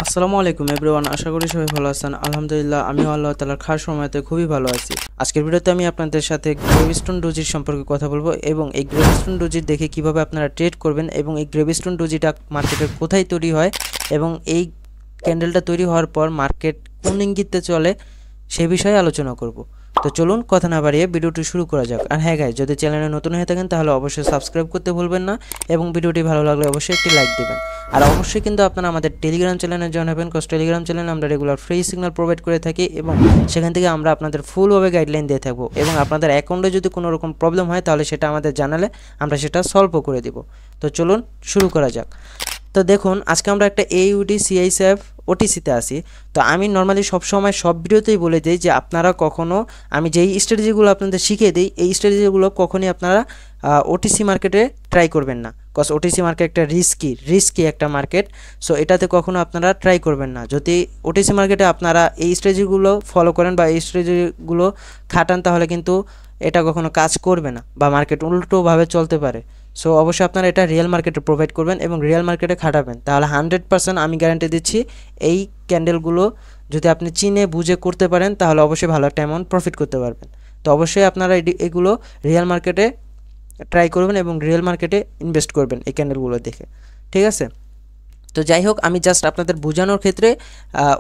আসসালামু আলাইকুম এভরিওয়ান, আশা করি সবাই ভালো আছেন। আলহামদুলিল্লাহ আমিও আল্লাহ তাআলার খাস সময়তে খুবই ভালো আছি। আজকের ভিডিওতে আমি আপনাদের সাথে গ্রেভিস্টোন ডোজির সম্পর্কে কথা বলবো এবং এই গ্রেভিস্টোন ডোজির দেখে কিভাবে আপনারা ট্রেড করবেন এবং এই গ্রেভিস্টোন ডোজিটা মার্কেটের কোথায় তৈরি হয় এবং এই ক্যান্ডেলটা তৈরি হওয়ার পর মার্কেট কোন ইঙ্গিতে চলে সে বিষয়ে আলোচনা করব। তো চলুন কথা না বাড়িয়ে ভিডিওটি শুরু করা যাক। আর হ্যাঁ গাইস, যদি চ্যানেলে নতুন হয়ে থাকেন তাহলে অবশ্যই সাবস্ক্রাইব করতে ভুলবেন না এবং ভিডিওটি ভালো লাগলে অবশ্যই একটি লাইক দিবেন। আর অবশ্যই কিন্তু আপনারা আমাদের টেলিগ্রাম চ্যানেলে জয়েন হবেন, কজ টেলিগ্রাম চ্যানেলে আমরা রেগুলার ফ্রি সিগন্যাল প্রোভাইড করে থাকি এবং সেখান থেকে আমরা আপনাদের ফুলভাবে গাইডলাইন দিয়ে থাকবো এবং আপনাদের অ্যাকাউন্টে যদি কোনো রকম প্রবলেম হয় তাহলে সেটা আমাদের জানালে আমরা সেটা সলভও করে দিব। তো চলুন শুরু করা যাক। তো দেখুন, আজকে আমরা একটা এইউডি সিআইএসএফ ওটিসিতে আসি। তো আমি নর্মালি সবসময় সব ভিডিওতেই বলে দিই যে আপনারা কখনও আমি যেই স্ট্র্যাটেজিগুলো আপনাদের শিখিয়ে দিই এই স্ট্র্যাটেজিগুলো কখনই আপনারা ওটিসি মার্কেটে ট্রাই করবেন না, কজ ওটিসি মার্কেট একটা রিস্কি একটা মার্কেট। সো এটাতে কখনো আপনারা ট্রাই করবেন না। যদি ওটিসি মার্কেটে আপনারা এই স্ট্র্যাটেজিগুলো ফলো করেন বা এই স্ট্র্যাটেজিগুলো খাটান তাহলে কিন্তু এটা কখনো কাজ করবে না বা মার্কেট উল্টোভাবে চলতে পারে। সো অবশ্যই আপনারা এটা রিয়েল মার্কেটে প্রোভাইড করবেন এবং রিয়েল মার্কেটে খাটাবেন, তাহলে 100% আমি গ্যারান্টি দিচ্ছি এই ক্যান্ডেলগুলো যদি আপনি চিনে বুঝে করতে পারেন তাহলে অবশ্যই ভালো একটা অ্যামাউন্ট প্রফিট করতে পারবেন। তো অবশ্যই আপনারা এগুলো রিয়েল মার্কেটে ট্রাই করবেন এবং রিয়েল মার্কেটে ইনভেস্ট করবেন এই ক্যান্ডেলগুলো দেখে, ঠিক আছে। তো যাই হোক, আমি জাস্ট আপনাদের বোঝানোর ক্ষেত্রে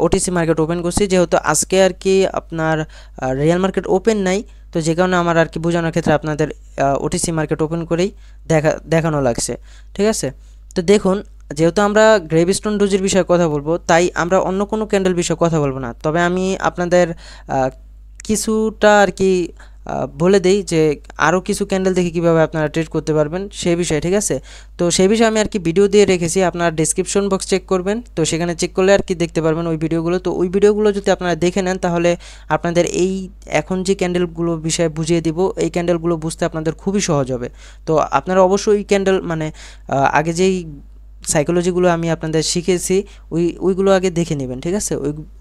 ওটিসি মার্কেট ওপেন করছি, যেহেতু আজকে আর কি আপনার রিয়েল মার্কেট ওপেন নাই, তো যে কারণে আমার আর কি বোঝানোর ক্ষেত্রে আপনাদের ওটিসি মার্কেট ওপেন করেই দেখানো লাগছে, ঠিক আছে। তো দেখুন, যেহেতু আমরা গ্রেভিস্টোন ডোজির বিষয়ে কথা বলবো তাই আমরা অন্য কোনো ক্যান্ডেল বিষয়ে কথা বলবো না, তবে আমি আপনাদের কিছুটা আর কি বলে দেই যে আরও কিছু ক্যান্ডেল দেখে কীভাবে আপনারা ট্রেড করতে পারবেন সেই বিষয়ে, ঠিক আছে। তো সেই বিষয়ে আমি আর কি ভিডিও দিয়ে রেখেছি, আপনারা ডেসক্রিপশন বক্স চেক করবেন, তো সেখানে চেক করলে আর কি দেখতে পারবেন ওই ভিডিওগুলো। তো ওই ভিডিওগুলো যদি আপনারা দেখে নেন তাহলে আপনাদের এই এখন যে ক্যান্ডেলগুলো বিষয়ে বুঝিয়ে দিব এই ক্যান্ডেলগুলো বুঝতে আপনাদের খুবই সহজ হবে। তো আপনারা অবশ্যই ওই ক্যান্ডেল মানে আগে যেই সাইকোলজিগুলো আমি আপনাদের শিখেছি ওইগুলো আগে দেখে নেবেন, ঠিক আছে।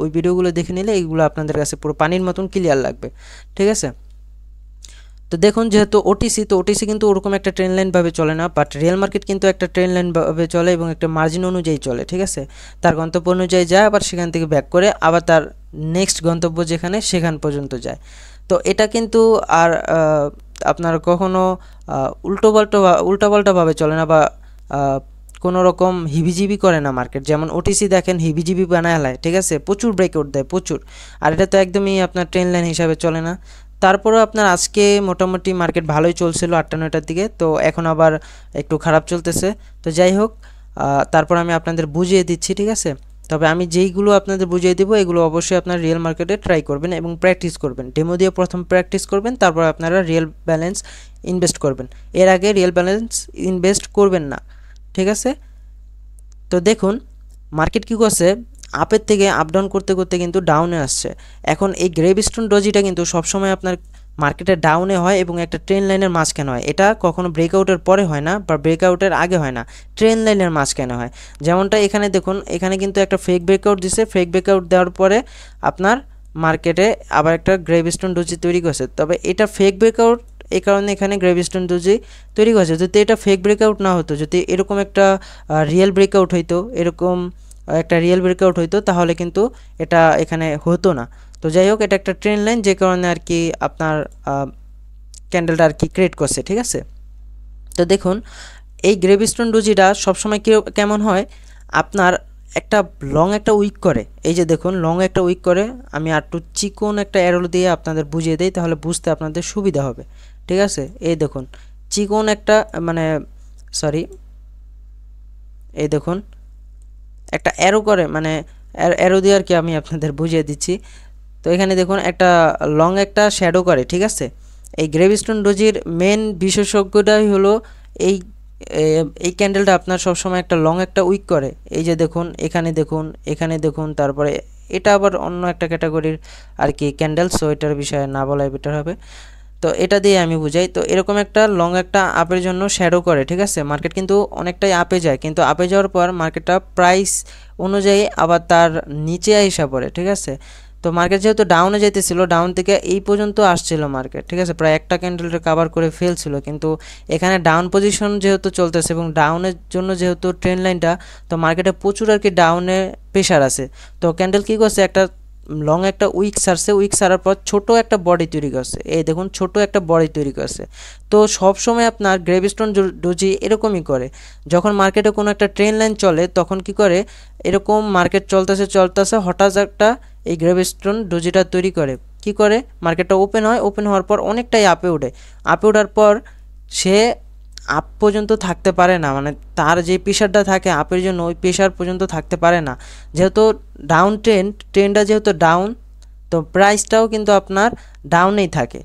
ওই ভিডিওগুলো দেখে নিলে এইগুলো আপনাদের কাছে পুরো পানির মতন ক্লিয়ার লাগবে, ঠিক আছে। তো দেখুন, যেহেতু ওটিসি, তো ওটিসি কিন্তু ওরকম একটা ট্রেন লাইনভাবে চলে না, বাট রিয়েল মার্কেট কিন্তু একটা ট্রেন লাইনভাবে চলে এবং একটা মার্জিন অনুযায়ী চলে, ঠিক আছে। তার গন্তব্য অনুযায়ী যায়, আবার সেখান থেকে ব্যাক করে আবার তার নেক্সট গন্তব্য যেখানে সেখান পর্যন্ত যায়। তো এটা কিন্তু আর আপনার কখনো উল্টাপাল্টাভাবে চলে না বা কোনো রকম হিবিজিবি করে না মার্কেট। যেমন ওটিসি দেখেন হিবিজিবি বানায় হেলায়, ঠিক আছে, প্রচুর ব্রেকআউট দেয় প্রচুর, আর এটা তো একদমই আপনার ট্রেন লাইন হিসাবে চলে না। তারপরেও আপনার আজকে মোটামুটি মার্কেট ভালোই চলছিল 8টা-9টার দিকে, তো এখন আবার একটু খারাপ চলতেছে। তো যাই হোক, তারপর আমি আপনাদের বুঝিয়ে দিচ্ছি, ঠিক আছে। তবে আমি যেইগুলো আপনাদের বুঝিয়ে দেবো এগুলো অবশ্যই আপনার রিয়েল মার্কেটে ট্রাই করবেন এবং প্র্যাকটিস করবেন। ডেমো দিয়ে প্রথম প্র্যাকটিস করবেন, তারপর আপনারা রিয়েল ব্যালেন্স ইনভেস্ট করবেন। এর আগে রিয়েল ব্যালেন্স ইনভেস্ট করবেন না, ঠিক আছে। তো দেখুন, মার্কেট কী করছে, আপের থেকে আপ ডাউন করতে করতে কিন্তু ডাউনে আসছে। এখন এই গ্রেভিস্টোন ডোজিটা কিন্তু সবসময় আপনার মার্কেটে ডাউনে হয় এবং একটা ট্রেন লাইনের মাঝখানে হয়। এটা কখনো ব্রেকআউটের পরে হয় না বা ব্রেকআউটের আগে হয় না, ট্রেন লাইনের মাঝখানে হয়। যেমনটা এখানে দেখুন, এখানে কিন্তু একটা ফেক ব্রেকআউট দিছে, ফেক ব্রেকআউট দেওয়ার পরে আপনার মার্কেটে আবার একটা গ্রেভিস্টোন ডোজি তৈরি করছে। তবে এটা ফেক ব্রেকআউট, এই কারণে এখানে গ্রেভিস্টোন ডোজি তৈরি করছে। যদি এটা ফেক ব্রেকআউট না হতো, যদি এরকম একটা রিয়েল ব্রেকআউট হইতো, এরকম একটা রিয়েল ব্রেকআউট হইতো তাহলে কিন্তু এটা এখানে হতো না। তো যাই হোক, এটা একটা ট্রেন লাইন যে কারণে আর কি আপনার ক্যান্ডেলটা আর কি ক্রিয়েট করছে, ঠিক আছে। তো দেখুন, এই গ্রেভিস্টোন ডোজিটা সবসময় কেমন হয়, আপনার একটা লং একটা উইক করে, এই যে দেখুন লং একটা উইক করে। আমি একটু চিকন একটা অ্যারো দিয়ে আপনাদের বুঝিয়ে দিই তাহলে বুঝতে আপনাদের সুবিধা হবে, ঠিক আছে। এই দেখুন চিকন একটা মানে এই দেখুন একটা অ্যারো করে, মানে অ্যারো দিয়ে আর কি আমি আপনাদের বুঝিয়ে দিচ্ছি। তো এখানে দেখুন একটা লং একটা শ্যাডো করে, ঠিক আছে। এই গ্রেভিস্টোন ডোজির মেন বিশেষজ্ঞটাই হলো এই এই ক্যান্ডেলটা আপনার সবসময় একটা লং একটা উইক করে। এই যে দেখুন, এখানে দেখুন, এখানে দেখুন, তারপরে এটা আবার অন্য একটা ক্যাটাগরির আর কি ক্যান্ডেল, সো এটার বিষয়ে না বলাই বেটার হবে। তো এটা দিয়ে আমি বুঝাই। তো এরকম একটা লং একটা আপের জন্য শ্যাডো করে, ঠিক আছে। মার্কেট কিন্তু অনেকটাই আপে যায়, কিন্তু আপে যাওয়ার পর মার্কেটটা প্রাইস অনুযায়ী আবার তার নিচে আইসা পড়ে, ঠিক আছে। তো মার্কেট যেহেতু ডাউনে যাইতেছিল, ডাউন থেকে এই পর্যন্ত আসছিল মার্কেট, ঠিক আছে, প্রায় একটা ক্যান্ডেলটা কভার করে ফেলছিল, কিন্তু এখানে ডাউন পজিশন যেহেতু চলতেছে এবং ডাউনের জন্য যেহেতু ট্রেন্ড লাইনটা, তো মার্কেটে প্রচুর আর কি ডাউনে প্রেশার আছে। তো ক্যান্ডেল কী করছে, একটা লং একটা উইক সারছে, উইক সারার পর ছোট একটা বডি তৈরি করছে, এই দেখুন ছোট একটা বডি তৈরি করছে। তো সব সময় আপনার গ্রেভিস্টোন ডোজি এরকমই করে, যখন মার্কেটে কোনো একটা ট্রেন্ড লাইন চলে তখন কি করে, এরকম মার্কেট চলতেছে হঠাৎ একটা এই গ্রেভিস্টোন ডোজিটা তৈরি করে, কি করে মার্কেটটা ওপেন হয়, ওপেন হওয়ার পর অনেকটাই আপে ওঠে, আপে ওঠার পর সে আপ পর্যন্ত থাকতে পারে না, মানে তার যে প্রেশারটা থাকে আপের জন্য ওই প্রেশার পর্যন্ত থাকতে পারে না, যেহেতু ডাউন ট্রেন্ডটা যেহেতু ডাউন, তো প্রাইসটাও কিন্তু আপনার ডাউনেই থাকে,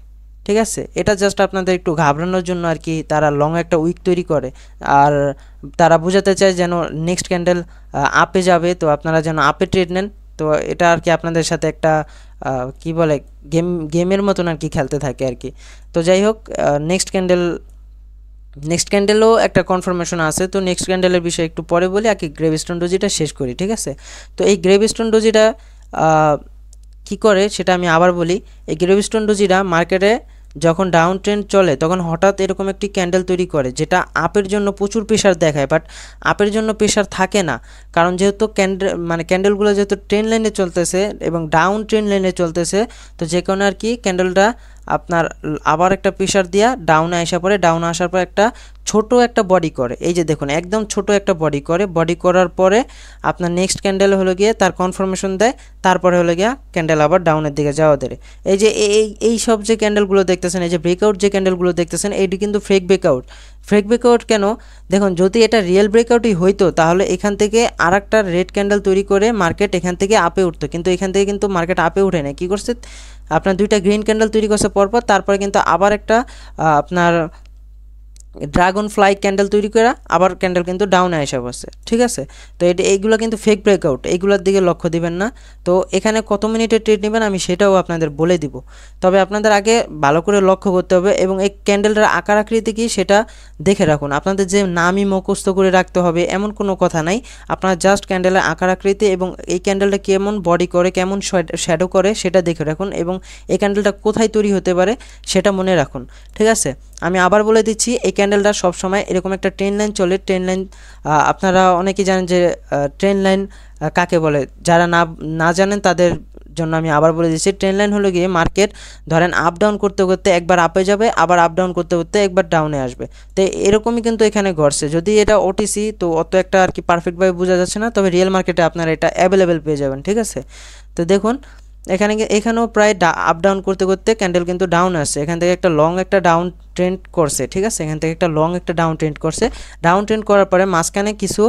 ঠিক আছে। এটা জাস্ট আপনাদের একটু ঘাবড়ানোর জন্য আর কি তারা লং একটা উইক তৈরি করে, আর তারা বোঝাতে চায় যেন নেক্সট ক্যান্ডেল আপে যাবে, তো আপনারা যেন আপে ট্রেড নেন। তো এটা আর কি আপনাদের সাথে একটা কি বলে গেমের মতন আর কি খেলতে থাকে আর কি। তো যাই হোক, নেক্সট ক্যান্ডেলও একটা কনফার্মেশন আছে, তো নেক্সট ক্যান্ডেলের বিষয়ে একটু পরে বলি, আর কি গ্রেভিস্টোন ডোজিটা শেষ করি, ঠিক আছে। তো এই গ্রেভিস্টোন ডোজিটা কি করে সেটা আমি আবার বলি। এই গ্রেভিস্টোন ডোজিটা মার্কেটে যখন ডাউন ট্রেন্ড চলে তখন হঠাৎ এরকম একটি ক্যান্ডেল তৈরি করে, যেটা আপের জন্য প্রচুর প্রেশার দেখায়, বাট আপের জন্য প্রেশার থাকে না, কারণ যেহেতু ক্যান্ডেলগুলো যেহেতু ট্রেন্ড লাইনে চলতেছে এবং ডাউন ট্রেন্ড লাইনে চলতেছে, তো যে কারণে আর কি ক্যান্ডেলটা আপনার আবার একটা প্রেশার দিয়া ডাউনে আসা পরে, ডাউনে আসার পর একটা ছোট একটা বডি করে, এই যে দেখুন একদম ছোট একটা বডি করে, বডি করার পরে আপনার নেক্সট ক্যান্ডেল হলো গিয়ে তার কনফার্মেশন দেয়, তারপরে হলো গিয়া ক্যান্ডেল আবার ডাউনের দিকে যাওয়া দেয়। এই যে এই সব যে ক্যান্ডেলগুলো দেখতেছেন, এই যে ব্রেকআউট যে ক্যান্ডেলগুলো দেখতেছেন, এইটি কিন্তু ফেক ব্রেকআউট কেন, দেখুন যদি এটা রিয়েল ব্রেকআউটই হইতো তাহলে এখান থেকে আর একটা রেড ক্যান্ডেল তৈরি করে মার্কেট এখান থেকে আপে উঠতো, কিন্তু এখান থেকে কিন্তু মার্কেট আপে উঠে না, কী করছে আপনার দুইটা গ্রিন ক্যান্ডেল তৈরি করছে পরপর, তারপরে কিন্তু আবার একটা আপনার ড্রাগন ফ্লাই ক্যান্ডেল তৈরি করে আবার ক্যান্ডেল কিন্তু ডাউনে এসে বসছে, ঠিক আছে। তো এইগুলো কিন্তু ফেক ব্রেকআউট, এইগুলোর দিকে লক্ষ্য দিবেন না। তো এখানে কত মিনিটের ট্রেড নেবেন আমি সেটাও আপনাদের বলে দিব, তবে আপনাদের আগে ভালো করে লক্ষ্য করতে হবে এবং এই ক্যান্ডেলটার আকার আকৃতি কি সেটা দেখে রাখুন। আপনাদের যে নামই মুখস্থ করে রাখতে হবে এমন কোনো কথা নাই, আপনারা জাস্ট ক্যান্ডেলের আকার আকৃতি এবং এই ক্যান্ডেলটা কেমন বডি করে, কেমন শ্যাডো করে সেটা দেখে রাখুন, এবং এই ক্যান্ডেলটা কোথায় তৈরি হতে পারে সেটা মনে রাখুন, ঠিক আছে। আমি আবার বলে দিচ্ছি, এই ক্যান্ডেলটা সবসময় এরকম একটা ট্রেন লাইন চলে, ট্রেন লাইন আপনারা অনেকেই জানেন যে ট্রেন লাইন কাকে বলে, যারা না জানেন তাদের জন্য আমি আবার বলে দিচ্ছি, ট্রেন লাইন হলো গিয়ে মার্কেট ধরেন আপ ডাউন করতে করতে একবার আপে যাবে, আবার আপ ডাউন করতে করতে একবার ডাউনে আসবে, তো এরকমই কিন্তু এখানে ঘটছে। যদি এটা ওটিসি তো অত একটা আর কি পারফেক্টভাবে বোঝা যাচ্ছে না, তবে রিয়েল মার্কেটে আপনারা এটা অ্যাভেলেবেল পেয়ে যাবেন, ঠিক আছে। তো দেখুন এখানেও প্রায় আপ ডাউন করতে করতে ক্যান্ডেল কিন্তু ডাউন আসছে, এখান থেকে একটা লং একটা ডাউন ট্রেন্ড করছে, ঠিক আছে, এখান থেকে একটা লং একটা ডাউন ট্রেন্ড করছে, ডাউন ট্রেন্ড করার পরে মাঝখানে কিছু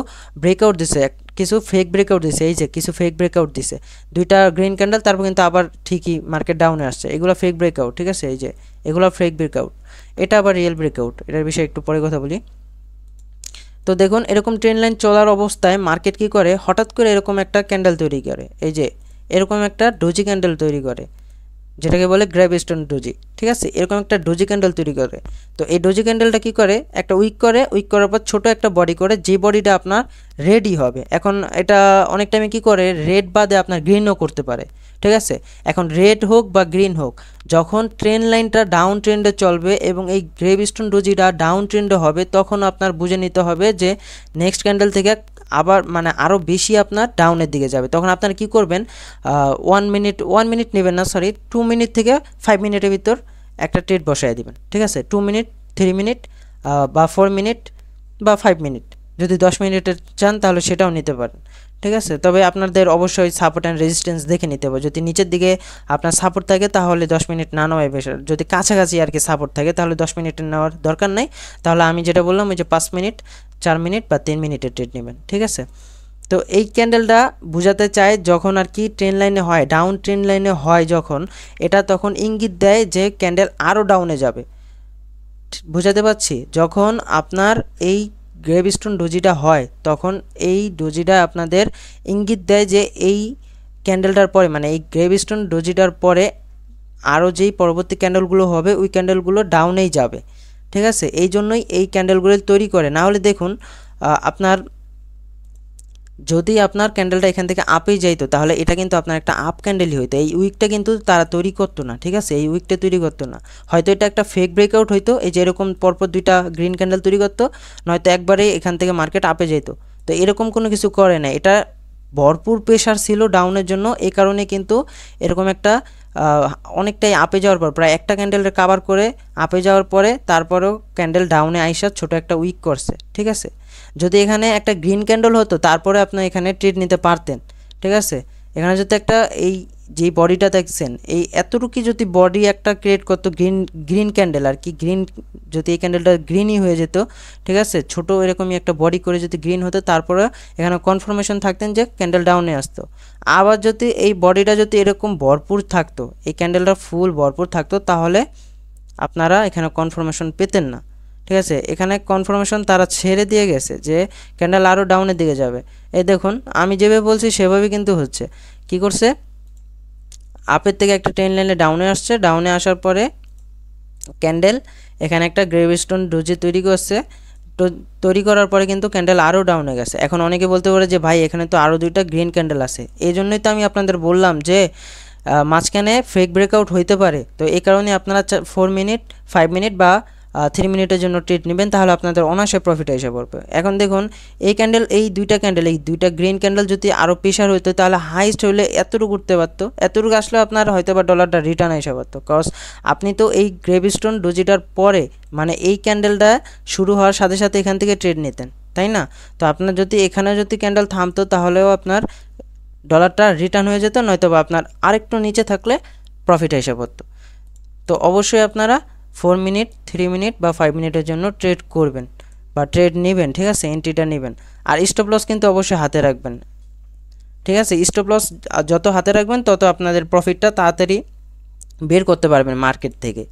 ব্রেকআউট দিছে, কিছু ফেক ব্রেকআউট দিছে, এই যে কিছু ফেক ব্রেকআউট দিছে, দুইটা গ্রিন ক্যান্ডেল, তারপর কিন্তু আবার ঠিকই মার্কেট ডাউনে আসছে, এগুলো ফেক ব্রেকআউট, ঠিক আছে, এই যে এগুলো ফেক ব্রেকআউট, এটা আবার রিয়েল ব্রেকআউট, এটার বিষয়ে একটু পরে কথা বলি। তো দেখুন এরকম ট্রেন্ড লাইন চলার অবস্থায় মার্কেট কি করে, হঠাৎ করে এরকম একটা ক্যান্ডেল তৈরি করে, এই যে এরকম একটা ডোজি ক্যান্ডেল তৈরি করে, যেটাকে বলে গ্রেভিস্টোন ডোজি, ঠিক আছে, এরকম একটা ডোজি ক্যান্ডেল তৈরি করে। তো এই ডোজি ক্যান্ডেলটা কি করে, একটা উইক করার পর ছোট একটা বডি করে, যে বডিটা আপনার রেডই হবে। এখন এটা অনেক টাইমে কি করে, রেড বাদে আপনার গ্রিনও করতে পারে, ঠিক আছে। এখন রেড হোক বা গ্রিন হোক, যখন ট্রেন্ড লাইনটা ডাউন ট্রেন্ডে চলবে এবং এই গ্রেভিস্টোন ডোজিটা ডাউন ট্রেন্ডে হবে, তখন আপনার বুঝে নিতে হবে যে নেক্সট ক্যান্ডেল থেকে আবার মানে আরও বেশি আপনার ডাউনের দিকে যাবে। তখন আপনারা কি করবেন, 1 মিনিট নেবেন না, সরি 2 মিনিট থেকে 5 মিনিটের ভিতর একটা ট্রেড বসায় দিবেন, ঠিক আছে। 2 মিনিট, 3 মিনিট বা 4 মিনিট বা 5 মিনিট, যদি 10 মিনিটের চান তাহলে সেটাও নিতে পারেন, ঠিক আছে। তবে আপনাদের অবশ্যই সাপোর্ট অ্যান্ড রেজিস্ট্যান্স দেখে নিতে হবে, যদি নিচের দিকে আপনার সাপোর্ট থাকে তাহলে 10 মিনিট না নেওয়াই বেশি, যদি কাছাকাছি আর কি সাপোর্ট থাকে তাহলে 10 মিনিটের নেওয়ার দরকার নেই, তাহলে আমি যেটা বললাম ওই যে 5 মিনিট, 4 মিনিট বা 3 মিনিটের ট্রেড নেবেন, ঠিক আছে। তো এই ক্যান্ডেলটা বোঝাতে চায় যখন আর কি ট্রেন লাইনে হয়, ডাউন ট্রেন লাইনে হয় যখন, এটা তখন ইঙ্গিত দেয় যে ক্যান্ডেল আরও ডাউনে যাবে, বোঝাতে পারছি। যখন আপনার এই গ্রেভিস্টোন ডোজিটা হয় তখন এই ডোজিটা আপনাদের ইঙ্গিত দেয় যে এই ক্যান্ডেলটার পরে, মানে এই গ্রেভিস্টোন ডোজিটার পরে আরও যেই পরবর্তী ক্যান্ডেলগুলো হবে ওই ক্যান্ডেলগুলো ডাউনেই যাবে, ঠিক আছে। এই জন্যই এই ক্যান্ডেলগুলো তৈরি করে, না হলে দেখুন আপনার যদি আপনার ক্যান্ডেলটা এখান থেকে আপেই যাইতো তাহলে এটা কিন্তু আপনার একটা আপ ক্যান্ডেলই হইতো, এই উইকটা কিন্তু তারা তৈরি করতো না, ঠিক আছে, এই উইকটা তৈরি করতো না, হয়তো এটা একটা ফেক ব্রেকআউট হইতো, এই যে এরকম পরপর দুইটা গ্রিন ক্যান্ডেল তৈরি করতো, নয়তো একবারে এখান থেকে মার্কেট আপে যেত। তো এরকম কোনো কিছু করে না, এটা ভরপুর প্রেশার ছিল ডাউনের জন্য, এই কারণে কিন্তু এরকম একটা অনেকটাই আপে যাওয়ার পর প্রায় একটা ক্যান্ডেলের কাভার করে আপে যাওয়ার পরে তারপরেও ক্যান্ডেল ডাউনে আইসা ছোট একটা উইক করছে, ঠিক আছে। যদি এখানে একটা গ্রিন ক্যান্ডেল হতো তারপরে আপনি এখানে ট্রেড নিতে পারতেন, ঠিক আছে। এখানে যদি একটা এই যে বডিটা দেখছেন এই এতটুকু যদি বডি একটা ক্রিয়েট করতো গ্রিন ক্যান্ডেল আর কি, গ্রিন যদি এই ক্যান্ডেলটা গ্রিনই হয়ে যেত, ঠিক আছে, ছোট এরকমই একটা বডি করে যদি গ্রিন হতো তারপরে এখানে কনফার্মেশন থাকতেন যে ক্যান্ডেল ডাউনে আসতো। আবার যদি এই বডিটা যদি এরকম ভরপুর থাকতো, এই ক্যান্ডেলটা ফুল ভরপুর থাকতো, তাহলে আপনারা এখানে কনফার্মেশন পেতেন না, ঠিক আছে। এখানে কনফার্মেশন তারা ছেড়ে দিয়ে গেছে যে ক্যান্ডেল আরও ডাউনের দিকে যাবে। এই দেখুন আমি যেভাবে বলছি সেভাবে কিন্তু হচ্ছে। কি করছে, আপের থেকে একটা ট্রেন লাইনে ডাউনে আসছে, ডাউনে আসার পরে ক্যান্ডেল এখানে একটা গ্রেভস্টোন ডোজি তৈরি করছে, তৈরি করার পরে কিন্তু ক্যান্ডেল আরও ডাউনে গেছে। এখন অনেকে বলতে পারে যে ভাই এখানে তো আরও দুইটা গ্রিন ক্যান্ডেল আছে, এই জন্যই তো আমি আপনাদের বললাম যে মাঝখানে ফেক ব্রেকআউট হইতে পারে। তো এই কারণে আপনারা 4 মিনিট 5 মিনিট বা 3 মিনিটের জন্য ট্রেড নেবেন, তাহলে আপনাদের অনায়াসে প্রফিট এসে পড়বে। এখন দেখুন এই ক্যান্ডেল, এই দুইটা গ্রিন ক্যান্ডেল যদি আরও প্রেশার হইতো তাহলে হাইস্ট হইলে এতটুকু উঠতে পারতো, এতটুকু আসলে আপনার হয়তো বা ডলারটা রিটার্ন এসে পারতো, কজ আপনি তো এই গ্রেভস্টোন ডোজিটার পরে মানে এই ক্যান্ডেলটা শুরু হওয়ার সাথে সাথে এখান থেকে ট্রেড নিতেন, তাই না। তো আপনার যদি এখানে যদি ক্যান্ডেল থামতো তাহলেও আপনার ডলারটা রিটার্ন হয়ে যেত, নয়তো বা আপনার আরেকটু নিচে থাকলে প্রফিট এসে পড়তো। তো অবশ্যই আপনারা 4 মিনিট 3 মিনিট বা 5 মিনিটের জন্য ট্রেড করবেন বা ট্রেড নেবেন, ঠিক আছে, এন্ট্রিটা নেবেন। আর স্টপ লস কিন্তু অবশ্যই হাতে রাখবেন, ঠিক আছে। স্টপ লস যত হাতে রাখবেন তত আপনাদের প্রফিটটা তাড়াতাড়ি বের করতে পারবেন মার্কেট থেকে।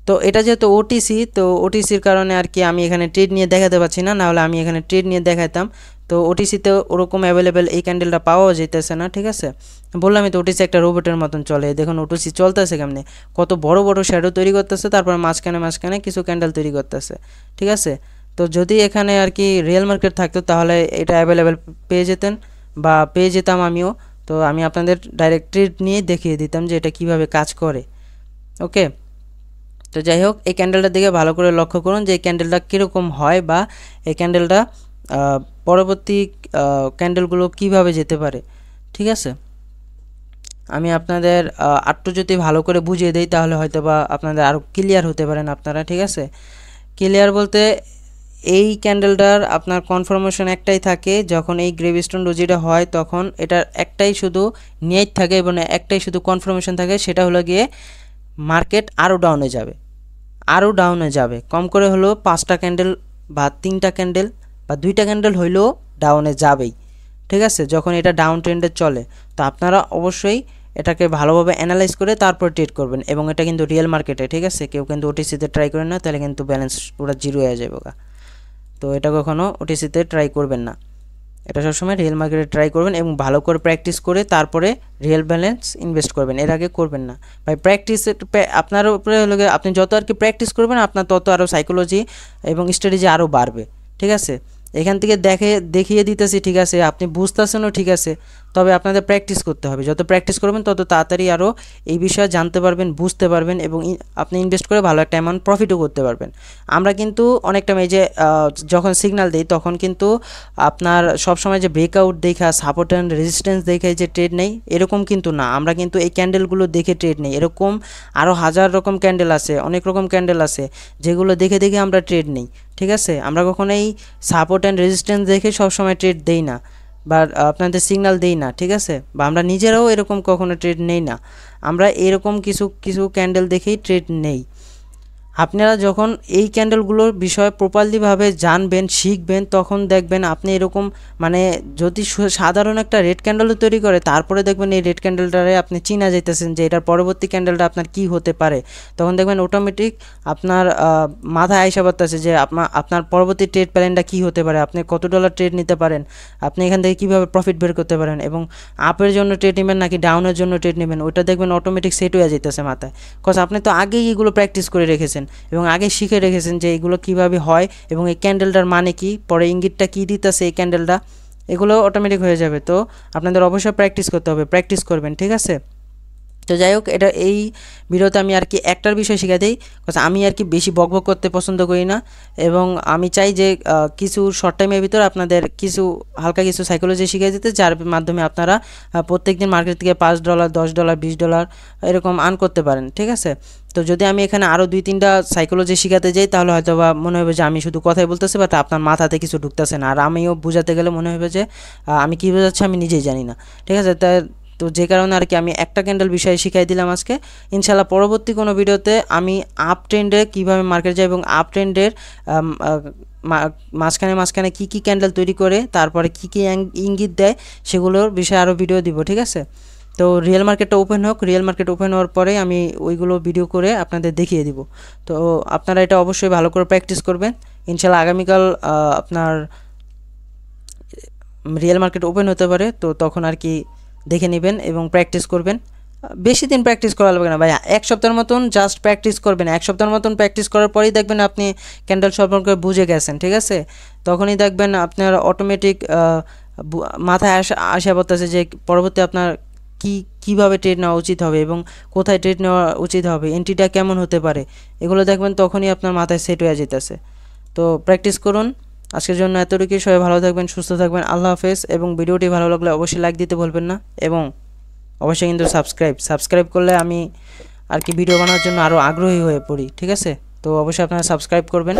তো এটা যেহেতু ওটিসি, তো ওটিসির কারণে আর কি আমি এখানে ট্রেড নিয়ে দেখাতে পারছি না, নাহলে আমি এখানে ট্রেড নিয়ে দেখাতাম। তো ওটিসিতে ওরকম অ্যাভেলেবেল এই ক্যান্ডেলটা পাওয়াও যেতেছে না, ঠিক আছে। বললামই তো ওটিসি একটা রোবটের মতন চলে, দেখুন ওটিসি চলতেছে কেমনে, কত বড় বড় শ্যাডো তৈরি করতেছে, তারপর মাঝখানে কিছু ক্যান্ডেল তৈরি করতেছে, ঠিক আছে। তো যদি এখানে আর কি রিয়েল মার্কেট থাকতো তাহলে এটা অ্যাভেলেবেল পেয়ে যেতেন বা পেয়ে যেতাম আমিও। তো আমি আপনাদের ডাইরেক্ট ট্রেড নিয়ে দেখিয়ে দিতাম যে এটা কিভাবে কাজ করে, ওকে। তো যাই হোক এই ক্যান্ডেলটার দিকে ভালো করে লক্ষ্য করুন যে এই ক্যান্ডেলটা কীরকম হয় বা এই ক্যান্ডেলটা পরবর্তী ক্যান্ডেলগুলো কিভাবে যেতে পারে, ঠিক আছে। আমি আপনাদের আরটু যদি ভালো করে বুঝিয়ে দিই তাহলে হয়তো বা আপনাদের আরও ক্লিয়ার হতে পারেন আপনারা, ঠিক আছে। ক্লিয়ার বলতে এই ক্যান্ডেলটার আপনার কনফার্মেশন একটাই থাকে, যখন এই গ্রেভস্টোন ডোজিটা হয় তখন এটার একটাই শুধু নিয়ত থাকে এবং একটাই শুধু কনফার্মেশন থাকে, সেটা হলো গিয়ে মার্কেট আরও ডাউনে যাবে, কম করে হলো 5টা ক্যান্ডেল বা 3টা ক্যান্ডেল বা 2টা ক্যান্ডেল হইলেও ডাউনে যাবেই, ঠিক আছে, যখন এটা ডাউন ট্রেন্ডে চলে। তো আপনারা অবশ্যই এটাকে ভালোভাবে অ্যানালাইজ করে তারপর ট্রেড করবেন, এবং এটা কিন্তু রিয়েল মার্কেটে, ঠিক আছে, কেউ কিন্তু ওটিসিতে ট্রাই করেন না, তাহলে কিন্তু ব্যালেন্স পুরো জিরো হয়ে যাবে। তো এটা কখনো ওটিসিতে ট্রাই করবেন না, এটা সবসময় রিয়েল মার্কেটে ট্রাই করবেন এবং ভালো করে প্র্যাকটিস করে তারপরে রিয়েল ব্যালেন্স ইনভেস্ট করবেন, এর আগে করবেন না ভাই। প্র্যাকটিস আপনার উপরে হলো, আপনি যত আর কি প্র্যাকটিস করবেন আপনার তত আরও সাইকোলজি এবং স্ট্র্যাটেজি আরও বাড়বে, ঠিক আছে। এখান থেকে দেখিয়ে দিতেছি, ঠিক আছে, আপনি বুঝতেছেনও, ঠিক আছে, তবে আপনাদের প্র্যাকটিস করতে হবে, যত প্র্যাকটিস করবেন তত তাড়াতাড়ি আরও এই বিষয়ে জানতে পারবেন, বুঝতে পারবেন এবং আপনি ইনভেস্ট করে ভালো একটা অ্যামাউন্ট প্রফিটও করতে পারবেন। আমরা কিন্তু অনেকটা এই যে যখন সিগন্যাল দিই তখন কিন্তু আপনার সবসময় যে ব্রেকআউট দেখা সাপোর্ট অ্যান্ড রেজিস্ট্যান্স দেখে যে ট্রেড নেই এরকম কিন্তু না, আমরা কিন্তু এই ক্যান্ডেলগুলো দেখে ট্রেড নেই, এরকম আরও হাজার রকম ক্যান্ডেল আছে, অনেক রকম ক্যান্ডেল আছে যেগুলো দেখে আমরা ট্রেড নেই, ঠিক আছে। আমরা কখনোই সাপোর্ট অ্যান্ড রেজিস্ট্যান্স দেখে সবসময় ট্রেড দেই না বা আপনাদের সিগন্যাল দেই না, ঠিক আছে, বা আমরা নিজেরাও এরকম কখনো ট্রেড নেই না, আমরা এরকম কিছু ক্যান্ডেল দেখেই ট্রেড নেই। আপনারা যখন এই ক্যান্ডেলগুলোর বিষয়ে প্রপারলিভাবে জানবেন, শিখবেন, তখন দেখবেন আপনি এরকম মানে যদি সাধারণ একটা রেড ক্যান্ডেলও তৈরি করে তারপরে দেখবেন এই রেড ক্যান্ডেলটারে আপনি চিনা যাইতেছেন যে এটার পরবর্তী ক্যান্ডেলটা আপনার কি হতে পারে, তখন দেখবেন অটোমেটিক আপনার মাথায় আইসা পড়তেছে যে আপনার পরবর্তী ট্রেড প্ল্যানটা কী হতে পারে, আপনি কত ডলার ট্রেড নিতে পারেন, আপনি এখান থেকে কীভাবে প্রফিট বের করতে পারেন, এবং আপের জন্য ট্রেড নেবেন নাকি ডাউনের জন্য ট্রেড নেবেন ওইটা দেখবেন অটোমেটিক সেট হয়ে যেতেছে মাথায়, কজ আপনি তো আগেই এগুলো প্র্যাকটিস করে রেখেছেন এবং আগে শিখে রেখেছেন যে এগুলো কিভাবে হয় এবং এই ক্যান্ডেলটার মানে কি, পরে ইঙ্গিতটা কী দিতেছে এই ক্যান্ডেলটা, এগুলো অটোমেটিক হয়ে যাবে। তো আপনাদের অবশ্যই প্র্যাকটিস করতে হবে, প্র্যাকটিস করবেন, ঠিক আছে। তো যাই হোক, এটা এই ভিডিওতে আমি আর কি একটার বিষয় শিখা দিই, আমি আর কি বেশি বকবক করতে পছন্দ করি না, এবং আমি চাই যে কিছু শর্ট টাইমের ভিতর আপনাদের কিছু হালকা কিছু সাইকোলজি শিখিয়ে দিতে, যার মাধ্যমে আপনারা প্রত্যেকদিন মার্কেট থেকে $5, $10, $20 এরকম আর্ন করতে পারেন, ঠিক আছে। তো যদি আমি এখানে আরও 2-3টা সাইকোলজি শিখাতে যাই, তাহলে হয়তো বা মনে হবে যে আমি শুধু কথাই বলতেছি, বাট আপনার মাথাতে কিছু ঢুকতেছে না, আর আমিও বোঝাতে গেলে মনে হবে যে আমি কী বোঝাচ্ছি আমি নিজেই জানি না, ঠিক আছে। তো যে কারণে আর কি আমি একটা ক্যান্ডেল বিষয়ে শিখাই দিলাম আজকে। ইনশাল্লাহ পরবর্তী কোনো ভিডিওতে আমি আপ ট্রেন্ডে কীভাবে মার্কেট যায় এবং আপ ট্রেন্ডের মাঝখানে কী কী ক্যান্ডেল তৈরি করে, তারপরে কী কী ইঙ্গিত দেয়, সেগুলোর বিষয়ে আরও ভিডিও দিব, ঠিক আছে। তো রিয়েল মার্কেটটা ওপেন হোক, রিয়েল মার্কেট ওপেন হওয়ার পরে আমি ওইগুলো ভিডিও করে আপনাদের দেখিয়ে দিব। তো আপনারা এটা অবশ্যই ভালো করে প্র্যাকটিস করবেন। ইনশাল্লাহ আগামীকাল আপনার রিয়েল মার্কেট ওপেন হতে পারে, তো তখন আর কি দেখে নেবেন এবং প্র্যাকটিস করবেন। বেশি দিন প্র্যাকটিস করা লাগবে না ভাই, এক সপ্তাহের মতন জাস্ট প্র্যাকটিস করবেন। এক সপ্তাহের মতন প্র্যাকটিস করার পরেই দেখবেন আপনি ক্যান্ডেল সম্পর্কে বুঝে গেছেন, ঠিক আছে। তখনই দেখবেন আপনার অটোমেটিক মাথায় আসা পড়তেছে যে পরবর্তী আপনার কীভাবে ট্রেড নেওয়া উচিত হবে এবং কোথায় ট্রেড নেওয়া উচিত হবে, এন্ট্রিটা কেমন হতে পারে, এগুলো দেখবেন তখনই আপনার মাথায় সেট হয়ে যেতেছে। তো প্র্যাকটিস করুন। আজকের জন্য এতটুকুই। সবাই ভালো থাকবেন, সুস্থ থাকবেন, আল্লাহ হাফেজ। এবং ভিডিওটি ভালো লাগলে অবশ্যই লাইক দিতে ভুলবেন না, এবং অবশ্যই কিন্তু সাবস্ক্রাইব করলে আমি আর কি ভিডিও বানানোর জন্য আরও আগ্রহী হয়ে পড়ি, ঠিক আছে। তো অবশ্যই আপনারা সাবস্ক্রাইব করবেন,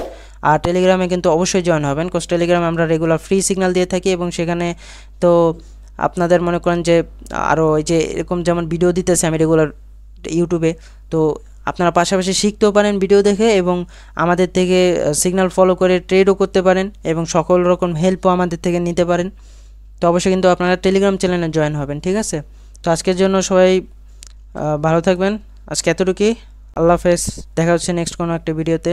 আর টেলিগ্রামে কিন্তু অবশ্যই জয়েন হবেন, কজ টেলিগ্রামে আমরা রেগুলার ফ্রি সিগন্যাল দিয়ে থাকি, এবং সেখানে তো আপনাদের মনে করেন যে আরও এই যে এরকম যেমন ভিডিও দিতেছে আমি রেগুলার ইউটিউবে, তো আপনারা পাশাপাশি শিখতেও পারেন ভিডিও দেখে, এবং আমাদের থেকে সিগন্যাল ফলো করে ট্রেডও করতে পারেন, এবং সকল রকম হেল্পও আমাদের থেকে নিতে পারেন। তো অবশ্যই কিন্তু আপনারা টেলিগ্রাম চ্যানেলে জয়েন হবেন, ঠিক আছে। তো আজকের জন্য সবাই ভালো থাকবেন। আজকে এতটুকুই। আল্লাহ হাফেজ। দেখা হচ্ছে নেক্সট কোনো একটা ভিডিওতে।